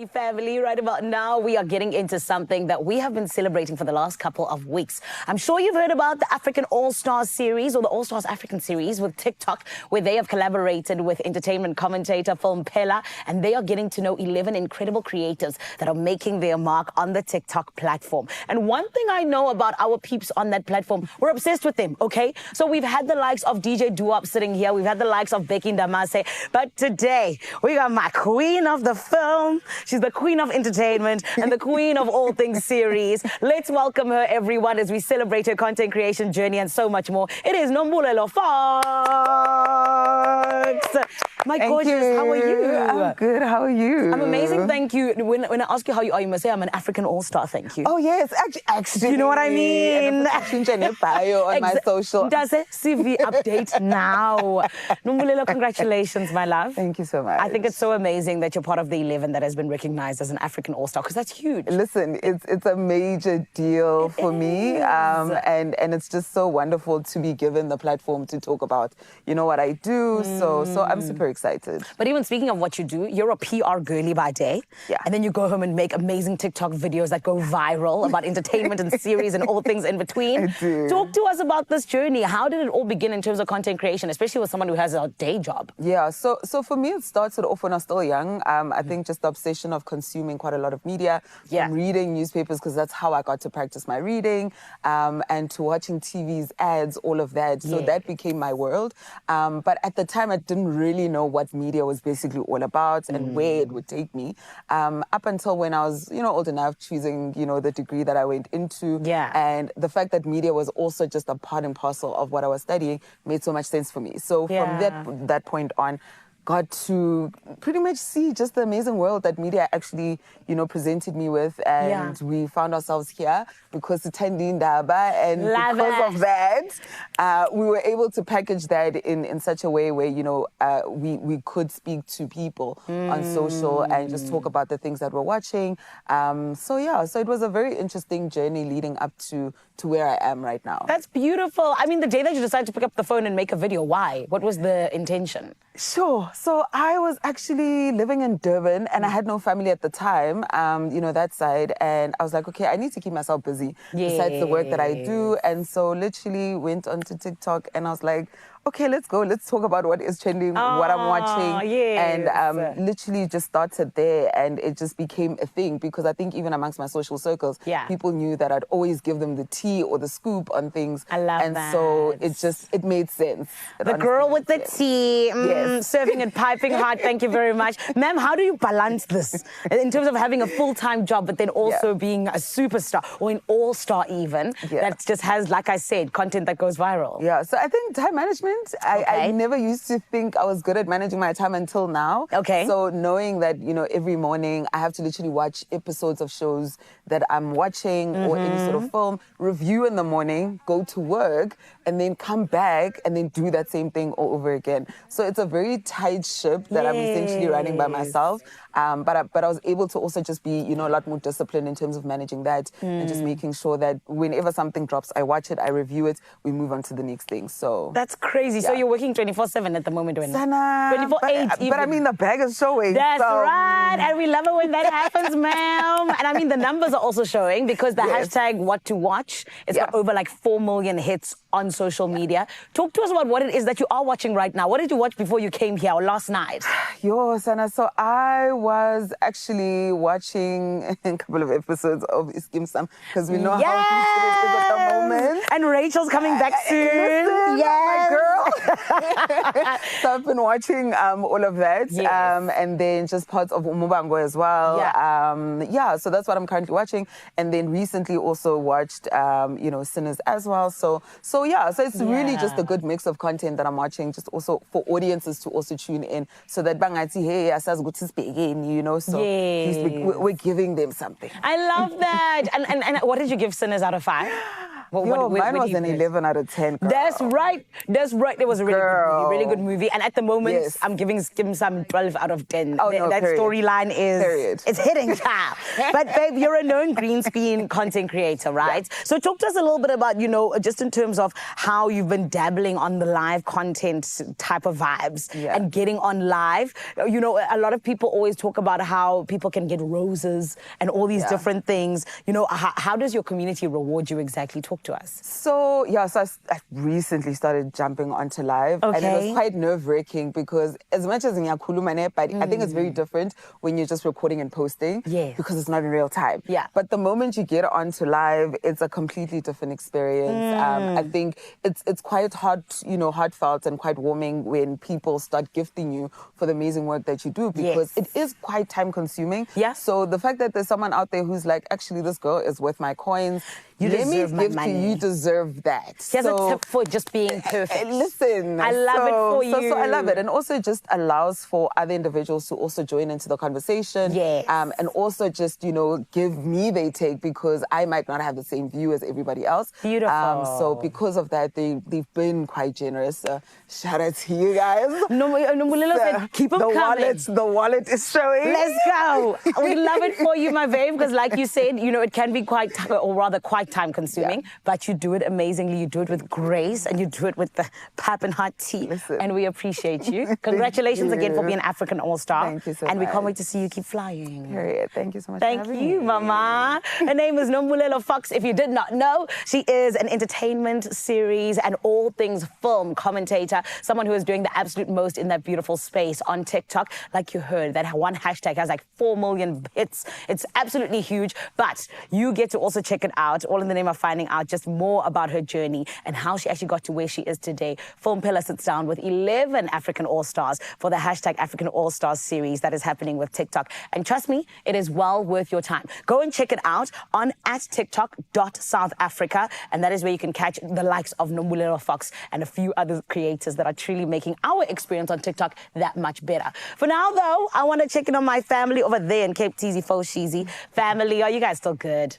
Family, right about now we are getting into something that we have been celebrating for the last couple of weeks. I'm sure you've heard about the African All-Stars series or the All-Stars African series with TikTok, where they have collaborated with entertainment commentator Film Pella, and they are getting to know 11 incredible creators that are making their mark on the TikTok platform. And one thing I know about our peeps on that platform, we're obsessed with them, okay? So we've had the likes of DJ Duop sitting here, we've had the likes of Becky Ndamase, but today we got my queen of the film. She's the queen of entertainment and the queen of all things series. Let's welcome her, everyone, as we celebrate her content creation journey and so much more. It is Nombulelo Fox. My gorgeous, how are you? I'm good, how are you? I'm amazing, thank you. When I ask you how you are, you must say I'm an African all-star, thank you. Oh yes, actually. You know what I mean? Bio on my social. Does it? CV update now. Nombulelo, congratulations, my love. Thank you so much. I think it's so amazing that you're part of the 11 that has been recognized as an African all-star, because that's huge. Listen, it's a major deal for me, and it's just so wonderful to be given the platform to talk about, you know, what I do. So I'm super excited. But even speaking of what you do, you're a PR girly by day, and then you go home and make amazing TikTok videos that go viral about entertainment and series and all things in between. I do. Talk to us about this journey. How did it all begin in terms of content creation, especially with someone who has a day job? Yeah, so for me, it started off when I was still young. I think just the obsession of consuming quite a lot of media, from reading newspapers, because that's how I got to practice my reading, and to watching TV's ads, all of that. So that became my world. But at the time, I didn't really know what media was basically all about and where it would take me. Up until when I was, old enough, choosing, the degree that I went into. And the fact that media was also just a part and parcel of what I was studying made so much sense for me. So from that point on, got to pretty much see just the amazing world that media actually, presented me with. And we found ourselves here because attending Daba, and because of that, we were able to package that in such a way where, we could speak to people on social and just talk about the things that we're watching. So it was a very interesting journey leading up to where I am right now. That's beautiful. I mean, the day that you decided to pick up the phone and make a video, why? What was the intention? Sure. So I was actually living in Durban and I had no family at the time, that side. And I was like, okay, I need to keep myself busy besides the work that I do. And so literally went onto TikTok and I was like, okay, let's go. Let's talk about what is trending, what I'm watching. And literally just started there, and it just became a thing because I think even amongst my social circles, people knew that I'd always give them the tea or the scoop on things. I love that. And so it made sense. The girl with the tea, serving it piping hot. Thank you very much. Ma'am, how do you balance this in terms of having a full-time job, but then also being a superstar or an all-star even that just has, like I said, content that goes viral? Yeah, so I think time management, I never used to think I was good at managing my time until now. So knowing that, every morning I have to literally watch episodes of shows that I'm watching or any sort of film, review in the morning, go to work, and then come back and then do that same thing all over again. So it's a very tight ship that I'm essentially running by myself. But I was able to also just be, a lot more disciplined in terms of managing that and just making sure that whenever something drops, I watch it, I review it, we move on to the next thing. So that's crazy. So you're working 24/7 at the moment, when 24/8. But I mean, the bag is showing. That's right, and we love it when that happens, ma'am. And I mean, the numbers are also showing because the hashtag What to Watch, it's got over like 4 million hits on social media. Talk to us about what it is that you are watching right now. What did you watch before you came here or last night? Yo, Sana, so I was actually watching a couple of episodes of Iskim Sam because we know how it is at the moment. And Rachel's coming back soon. My girl. So I've been watching all of that, and then just parts of Umubango as well. So that's what I'm currently watching. And then recently also watched, Sinners as well. So it's really just a good mix of content that I'm watching, just also for audiences to also tune in, so that bangathi, hey, asazi ukuthi sibhekeni, so we're giving them something. I love that. And what did you give Sinners out of 5? Mine was an 11 out of 10. Girl. That's right. It was a really good movie. And at the moment, Yes. I'm giving some 12 out of 10. Oh, no, that period. storyline is it's hitting, child. But babe, you're a known green screen content creator, right? Yeah. So talk to us a little bit about, just in terms of how you've been dabbling on the live content type of vibes and getting on live. A lot of people always talk about how people can get roses and all these different things. How does your community reward you exactly? Talk to us. So I recently started jumping onto live, and it was quite nerve-wracking because as much as ngiyakhuluma but I think it's very different when you're just recording and posting because it's not in real time. Yeah. But the moment you get onto live, it's a completely different experience. I think it's quite heartfelt and quite warming when people start gifting you for the amazing work that you do because it is quite time-consuming. Yeah. So the fact that there's someone out there who's like, actually, this girl is worth my coins. You deserve my money. You deserve that. Here's a tip for just being perfect. Listen, I love it for you. So I love it, and also just allows for other individuals to also join into the conversation. Yes. And also just give me their take because I might not have the same view as everybody else. Beautiful. So because of that, they've been quite generous. Shout out to you guys. Nombulelo said, keep them coming. The wallet is showing. Let's go. We love it for you, my babe, because like you said, it can be quite time consuming, but you do it amazingly. You do it with grace and you do it with the pap and hot tea. Listen. And we appreciate you. Congratulations again for being African All-Star. Thank you so And we can't much. wait to see you keep flying. Period. Thank you so much Thank for having you, me. Mama. Her name is Nombulelo Fox. If you did not know, she is an entertainment series and all things film commentator, someone who is doing the absolute most in that beautiful space on TikTok. Like you heard, that one hashtag has like 4 million hits. It's absolutely huge, but you get to also check it out, all in the name of finding out just more about her journey and how she actually got to where she is today. Film Pillar sits down with 11 African All-Stars for the hashtag African All-Stars series that is happening with TikTok. And trust me, it is well worth your time. Go and check it out on @tiktok.southafrica, and that is where you can catch the likes of Nombulelo Fox and a few other creators that are truly making our experience on TikTok that much better. For now, though, I want to check in on my family over there in Cape Teasy, Foshizi. Family, are you guys still good?